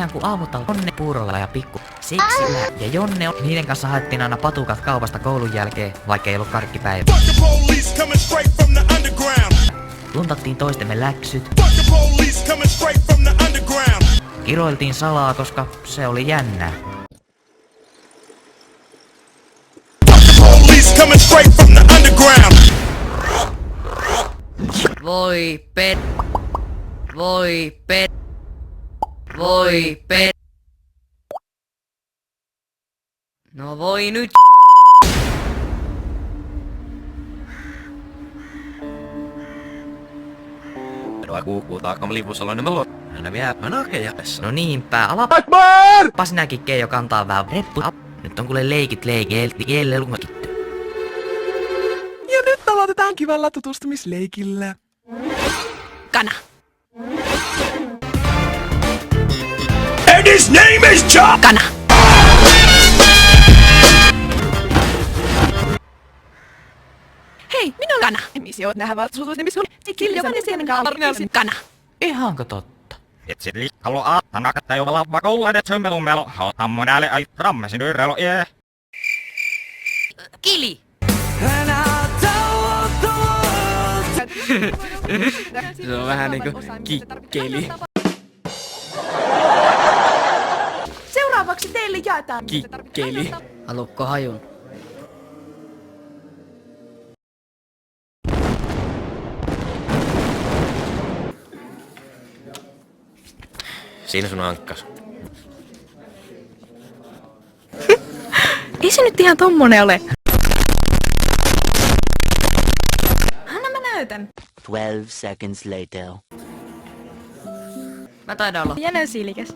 vähän kuin aamuttaa Jonne Puurolla ja Pikku Seksillä. Ja Jonne on, niiden kanssa haettiin aina patukat kaupasta koulun jälkeen, vaikka ei ollut karkkipäivä. Luntattiin toistemme läksyt. Kiroiltiin salaa, koska se oli jännää. Voi pet. Voi pet. Voi pet. No voi nyt. No niinpä, alappa sinäkin Keijo kantaa vähän reppu. Nyt on kuule leikit jälleen lumakittu. Ja nyt aloitetaan kivalla tutustumisleikillä. Kana. And his name is John! Kana. Hei, minä olen Kana. Emisio, nähdään valtuutusnimisio. Kiljokainen sienen kaapallinen kana. Ihanko totta? Itse liikkalo aattanakat tai olla vakollainen sömmelumelo. Hautaan monelle ai rammesin yrrelo jee. Kili. Se on vähän niinku kikkeli. Seuraavaksi teille jaetaan. Kikkeli. Haluatko hajun? Siinä sun ankkas. Ei se nyt ihan tommonen ole. Anna mä näytän. 12 seconds later. Mä taidan olla. Jänen silikäs.